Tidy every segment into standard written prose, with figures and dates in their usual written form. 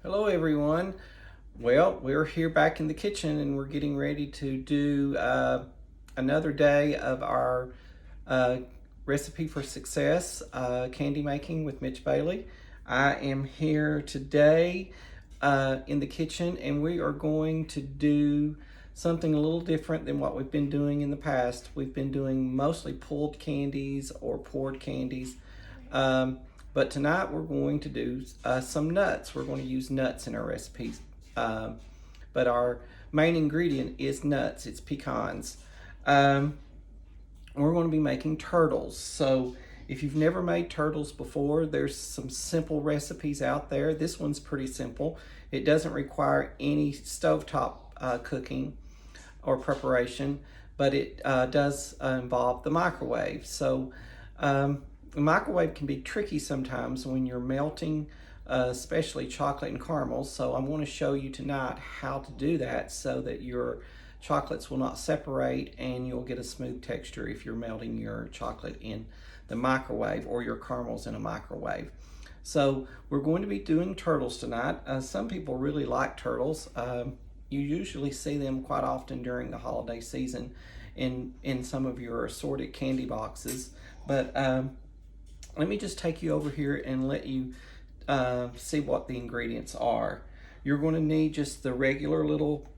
Hello everyone. Well, we're here back in the kitchen and we're getting ready to do another day of our uh, recipe for success candy making with Mitch Bailey. I am here today in the kitchen and we are going to do something a little different than what we've been doing in the past. We've been doing mostly pulled candies or poured candies. Um, but tonight we're going to do some nuts. We're going to use nuts in our recipes. Um, but our main ingredient is nuts. It's pecans. Um, we're going to be making turtles. So if you've never made turtles before, there's some simple recipes out there. This one's pretty simple. It doesn't require any stovetop cooking or preparation, but it does involve the microwave. So the microwave can be tricky sometimes when you're melting, especially chocolate and caramels. So I'm going to show you tonight how to do that so that your chocolates will not separate and you'll get a smooth texture if you're melting your chocolate in the microwave or your caramels in a microwave. So we're going to be doing turtles tonight. Some people really like turtles. You usually see them quite often during the holiday season in some of your assorted candy boxes. But let me just take you over here and let you see what the ingredients are. You're going to need just the regular little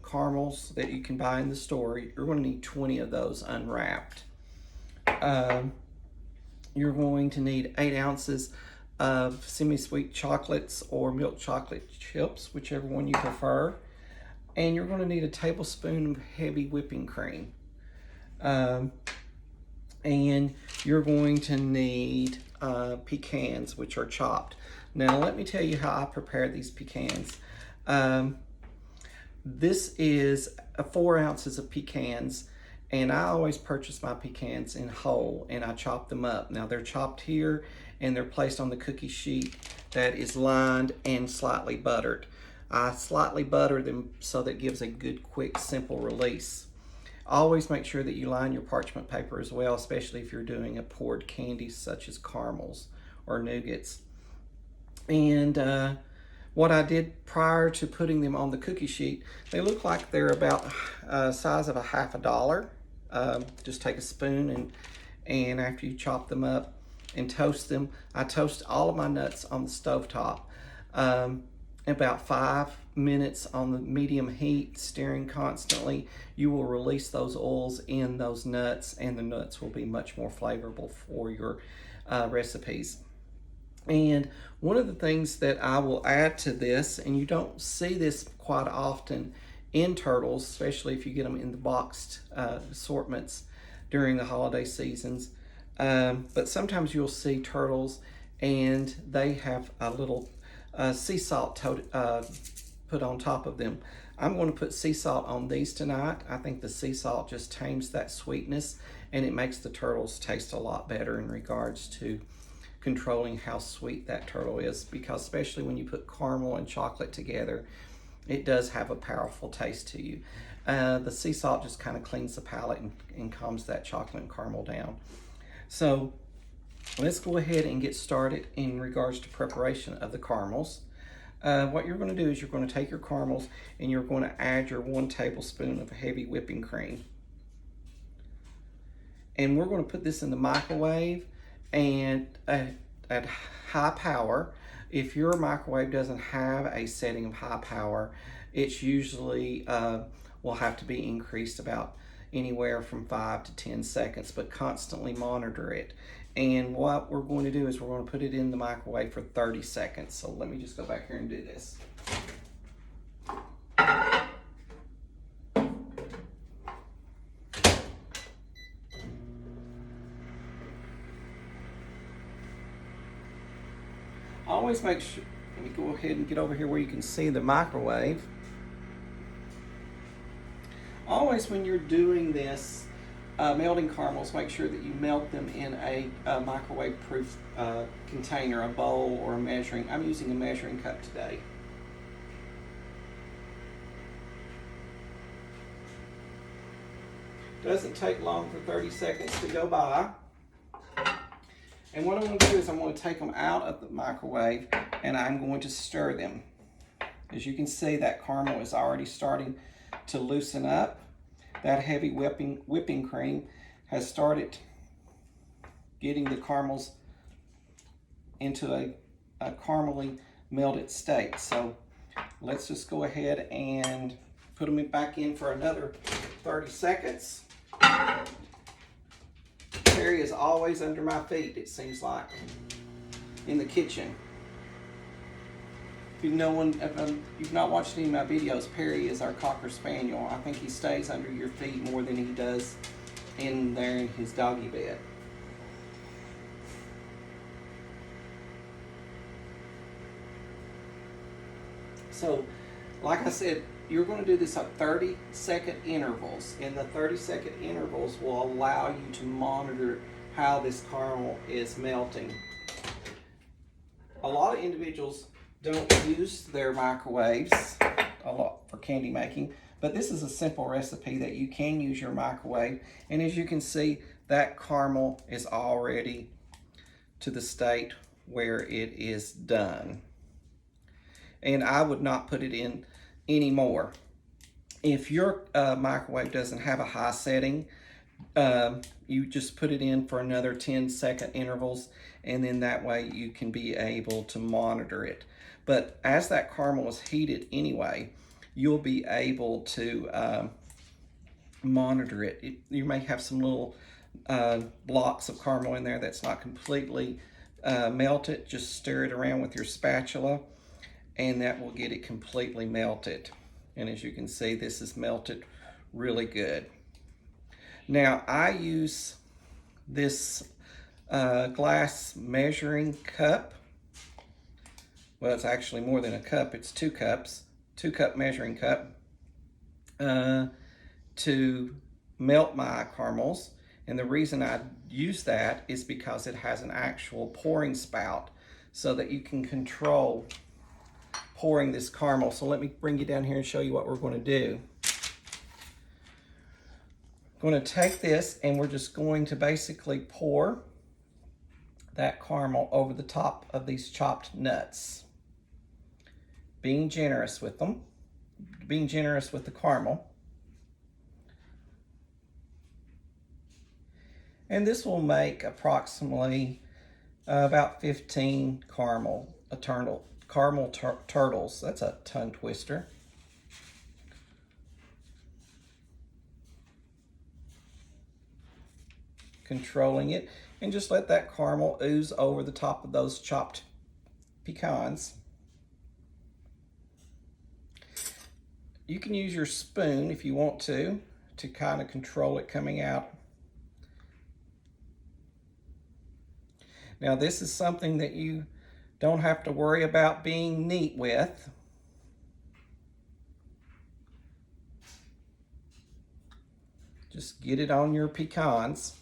caramels that you can buy in the store. You're going to need 20 of those unwrapped. You're going to need 8 ounces of semi-sweet chocolates or milk chocolate chips, whichever one you prefer. And you're going to need a tablespoon of heavy whipping cream. And you're going to need pecans, which are chopped. Now let me tell you how I prepare these pecans. This is 4 ounces of pecans, and I always purchase my pecans in whole and I chop them up. Now they're chopped here and they're placed on the cookie sheet that is lined and slightly buttered. I slightly butter them so that it gives a good, quick, simple release. Always make sure that you line your parchment paper as well, especially if you're doing a poured candy such as caramels or nougats. And what I did prior to putting them on the cookie sheet, they look like they're about size of a $1/2. Just take a spoon and after you chop them up and toast them, I toast all of my nuts on the stovetop. About 5 minutes on the medium heat, stirring constantly, you will release those oils in those nuts, and the nuts will be much more flavorful for your recipes. And one of the things that I will add to this, and you don't see this quite often in turtles, especially if you get them in the boxed assortments during the holiday seasons, but sometimes you'll see turtles and they have a little sea salt put on top of them. I'm going to put sea salt on these tonight. I think the sea salt just tames that sweetness and it makes the turtles taste a lot better in regards to controlling how sweet that turtle is, because especially when you put caramel and chocolate together, it does have a powerful taste to you. The sea salt just kind of cleans the palate and calms that chocolate and caramel down. So let's go ahead and get started in regards to preparation of the caramels. What you're going to do is you're going to take your caramels and you're going to add your 1 tablespoon of heavy whipping cream. And we're going to put this in the microwave and at high power. If your microwave doesn't have a setting of high power, it's usually will have to be increased about anywhere from 5 to 10 seconds, but constantly monitor it. And what we're going to do is we're going to put it in the microwave for 30 seconds. So let me just go back here and do this. Always make sure, let me go ahead and get over here where you can see the microwave. Always when you're doing this, melting caramels, make sure that you melt them in a microwave proof container, a bowl or a measuring. I'm using a measuring cup today. Doesn't take long for 30 seconds to go by. And what I'm going to do is I'm going to take them out of the microwave and I'm going to stir them. As you can see, that caramel is already starting to loosen up. That heavy whipping cream has started getting the caramels into a caramely melted state. So let's just go ahead and put them back in for another 30 seconds. Perry is always under my feet, it seems like, in the kitchen. If you've not watched any of my videos, Perry is our Cocker Spaniel. I think he stays under your feet more than he does in there in his doggy bed. So, like I said, you're going to do this at 30-second intervals, and the 30-second intervals will allow you to monitor how this caramel is melting. A lot of individuals don't use their microwaves a lot for candy making, but this is a simple recipe that you can use your microwave. And as you can see, that caramel is already to the state where it is done. And I would not put it in anymore. If your microwave doesn't have a high setting, you just put it in for another 10-second intervals, and then that way you can be able to monitor it. But as that caramel is heated anyway, you'll be able to monitor it. You may have some little blocks of caramel in there that's not completely melted. Just stir it around with your spatula, and that will get it completely melted. And as you can see, this is melted really good. Now, I use this glass measuring cup. Well, it's actually more than a cup, it's 2 cups, 2-cup measuring cup, to melt my caramels. And the reason I use that is because it has an actual pouring spout so that you can control pouring this caramel. So let me bring you down here and show you what we're going to do. I'm going to take this, and we're just going to basically pour that caramel over the top of these chopped nuts. Being generous with them, being generous with the caramel. And this will make approximately about 15 caramel turtles. That's a tongue twister. Controlling it, and just let that caramel ooze over the top of those chopped pecans. You can use your spoon if you want to kind of control it coming out. Now, this is something that you don't have to worry about being neat with. Just get it on your pecans.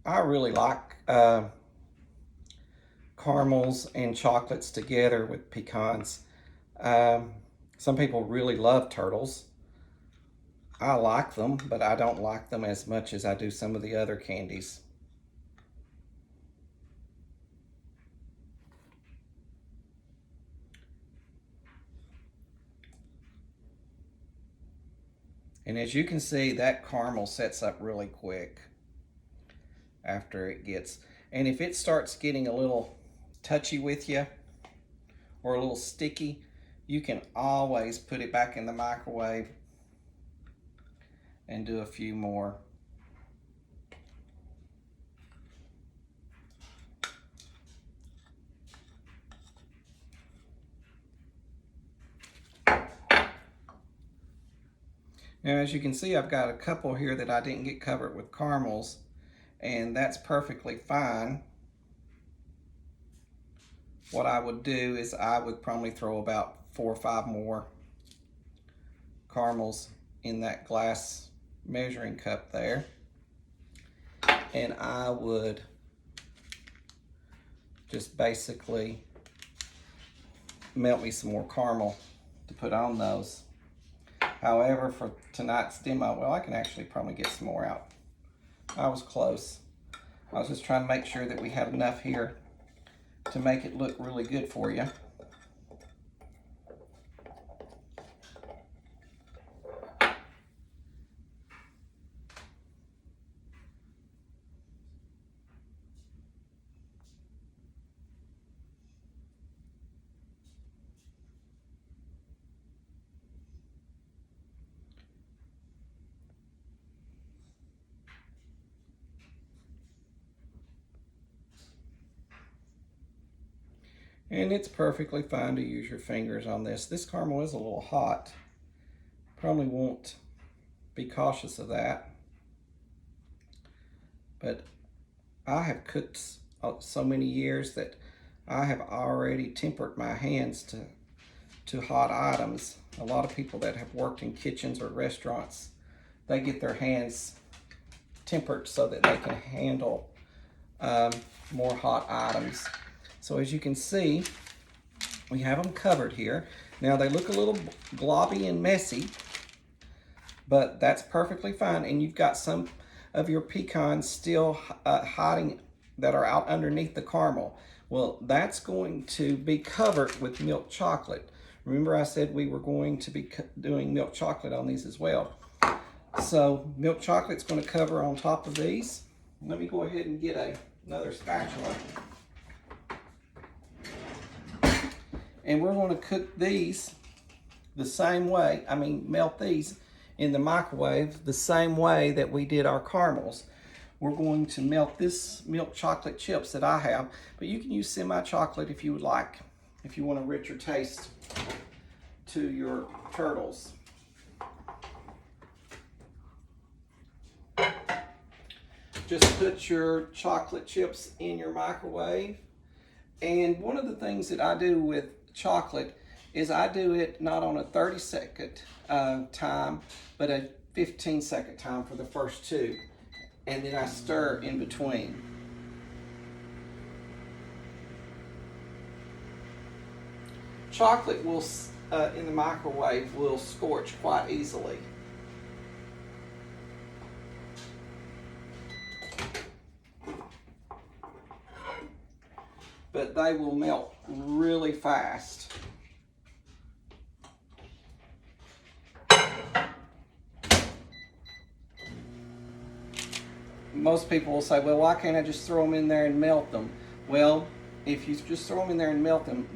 I really like caramels and chocolates together with pecans. Some people really love turtles. I like them, but I don't like them as much as I do some of the other candies. And as you can see, that caramel sets up really quick after it gets, and if it starts getting a little touchy with you or a little sticky, you can always put it back in the microwave and do a few more. Now, as you can see, I've got a couple here that I didn't get covered with caramels, and that's perfectly fine. What I would do is I would probably throw about 4 or 5 more caramels in that glass measuring cup there. And I would just basically melt me some more caramel to put on those. However, for tonight's demo, well, I can actually probably get some more out. I was close. I was just trying to make sure that we had enough here to make it look really good for you. And it's perfectly fine to use your fingers on this. This caramel is a little hot. Probably won't be cautious of that. But I have cooked so many years that I have already tempered my hands to hot items. A lot of people that have worked in kitchens or restaurants, they get their hands tempered so that they can handle more hot items. So as you can see, we have them covered here. Now they look a little globby and messy, but that's perfectly fine. And you've got some of your pecans still hiding that are out underneath the caramel. Well, that's going to be covered with milk chocolate. Remember I said we were going to be doing milk chocolate on these as well. So milk chocolate's going to cover on top of these. Let me go ahead and get another spatula. And we're going to cook these the same way, melt these in the microwave the same way that we did our caramels. We're going to melt this milk chocolate chips that I have, but you can use semi-chocolate if you would like, if you want a richer taste to your turtles. Just put your chocolate chips in your microwave. And one of the things that I do with chocolate is I do it not on a 30-second time, but a 15-second time for the first two. And then I stir in between. Chocolate will, in the microwave, will scorch quite easily. But they will melt really fast. Most people will say, well, why can't I just throw them in there and melt them? Well, if you just throw them in there and melt them,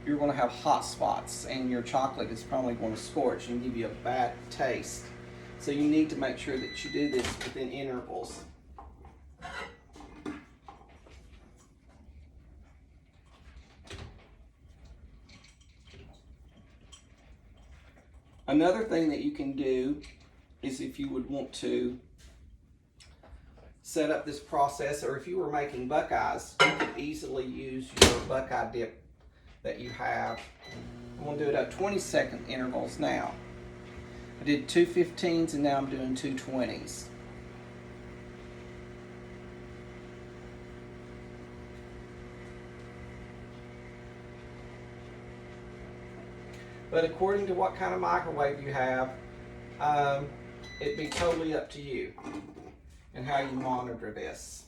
you're going to have hot spots, and your chocolate is probably going to scorch and give you a bad taste. So you need to make sure that you do this within intervals. Another thing that you can do is, if you would want to set up this process, or if you were making Buckeyes, you could easily use your Buckeye dip that you have. I'm going to do it at 20-second intervals now. I did 2 15s and now I'm doing 2 20s. But according to what kind of microwave you have, it'd be totally up to you and how you monitor this.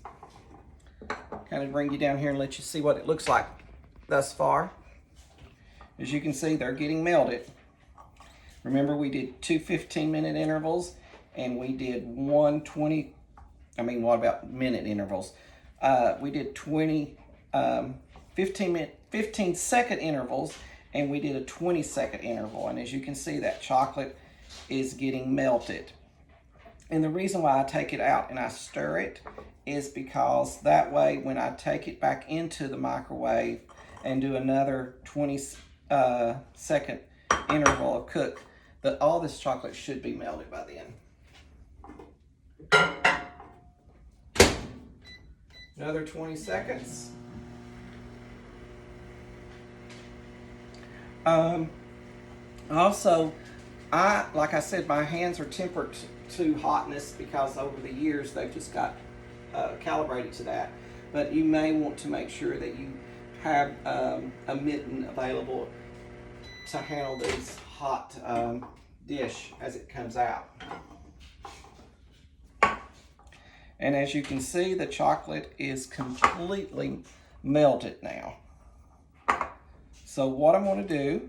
Kind of bring you down here and let you see what it looks like thus far. As you can see, they're getting melted. Remember, we did 2 15-minute intervals and we did 1 20, what about minute intervals? We did 15-second intervals, and we did a 20-second interval. And as you can see, that chocolate is getting melted. And the reason why I take it out and I stir it is because that way, when I take it back into the microwave and do another 20-second interval of cook, that all this chocolate should be melted by then. Another 20 seconds. Also, like I said, my hands are tempered to hotness because over the years they've just got calibrated to that. But you may want to make sure that you have a mitten available to handle this hot And as you can see, the chocolate is completely melted now. So what I'm going to do,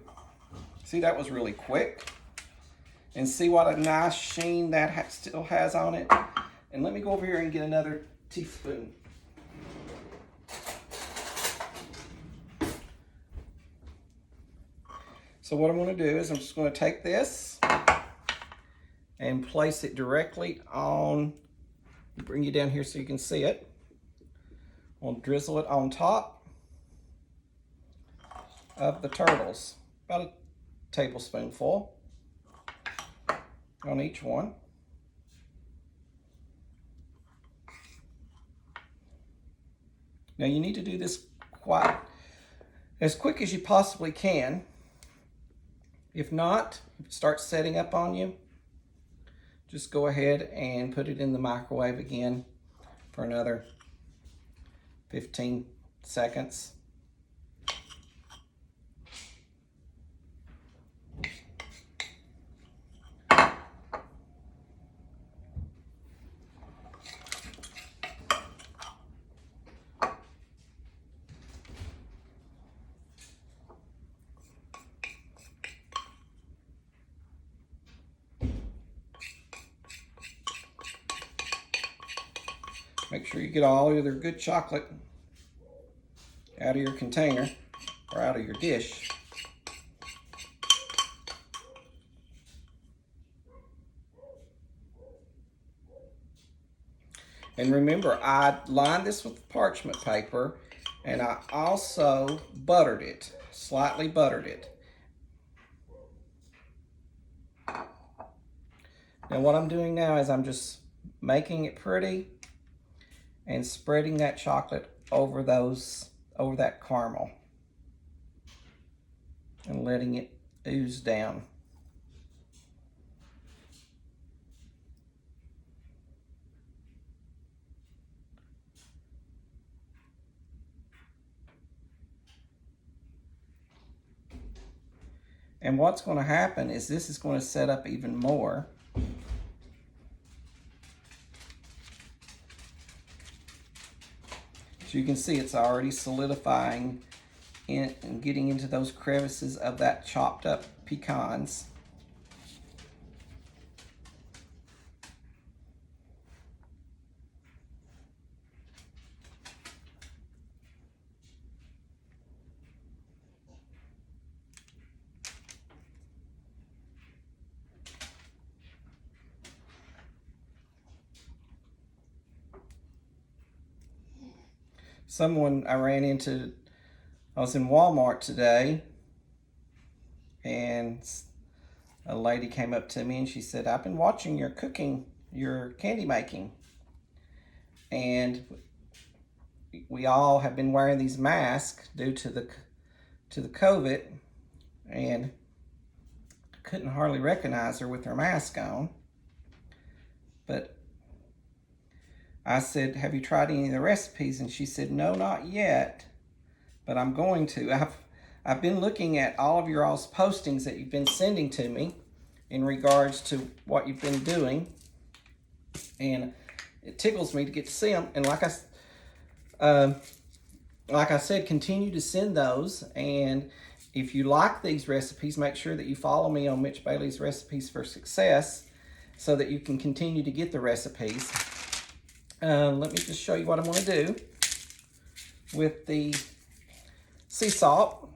see, that was really quick. And see what a nice sheen that still has on it. And let me go over here and get another teaspoon. So what I'm going to do is I'm just going to take this and place it directly on, bring you down here so you can see it. I'll drizzle it on top of the turtles, about a tablespoonful on each one. Now you need to do this quite as quick as you possibly can. If not, if it starts setting up on you, just go ahead and put it in the microwave again for another 15 seconds. Make sure you get all of your good chocolate out of your container or out of your dish. And remember, I lined this with parchment paper, and I also buttered it, slightly buttered it. Now what I'm doing now is I'm just making it pretty and spreading that chocolate over that caramel and letting it ooze down. And what's going to happen is this is going to set up even more. As you can see, it's already solidifying and getting into those crevices of that chopped up pecans. I was in Walmart today, and a lady came up to me and she said, "I've been watching your cooking, your candy making, and we all have been wearing these masks due to the COVID, and couldn't hardly recognize her with her mask on." But I said, "Have you tried any of the recipes?" And she said, "No, not yet, but I'm going to. I've been looking at all of your all's postings that you've been sending to me in regards to what you've been doing, and it tickles me to get to see them. And like I said, continue to send those. And if you like these recipes, make sure that you follow me on Mitch Bailey's Recipes for Success so that you can continue to get the recipes. Let me just show you what I'm going to do with the sea salt.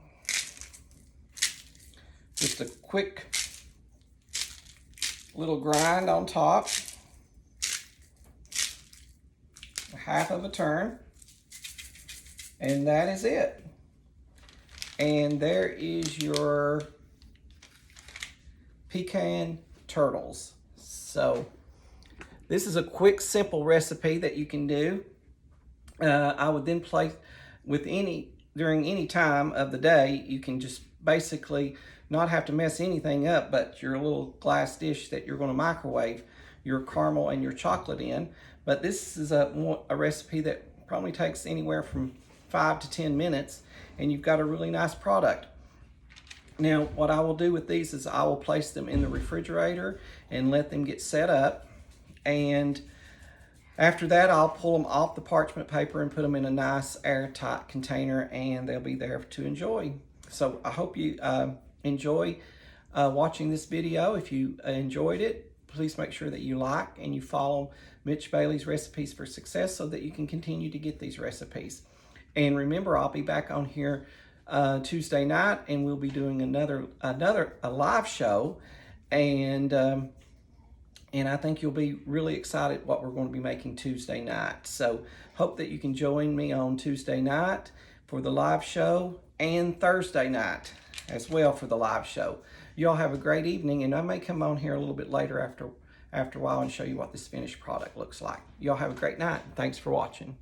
Just a quick little grind on top. Half of a turn. And that is it. And there is your pecan turtles. So this is a quick, simple recipe that you can do. I would then place during any time of the day, you can just basically not have to mess anything up, but your little glass dish that you're going to microwave your caramel and your chocolate in. But this is a recipe that probably takes anywhere from 5 to 10 minutes, and you've got a really nice product. Now, what I will do with these is I will place them in the refrigerator and let them get set up. And After that, I'll pull them off the parchment paper and put them in a nice airtight container, and they'll be there to enjoy. So I hope you enjoy watching this video. If you enjoyed it, please make sure that you like and you follow Mitch Bailey's Recipes for Success so that you can continue to get these recipes. And remember, I'll be back on here Tuesday night, and we'll be doing another live show, and I think you'll be really excited what we're going to be making Tuesday night. So hope that you can join me on Tuesday night for the live show, and Thursday night as well for the live show. Y'all have a great evening, and I may come on here a little bit later after a while and show you what this finished product looks like. Y'all have a great night. Thanks for watching.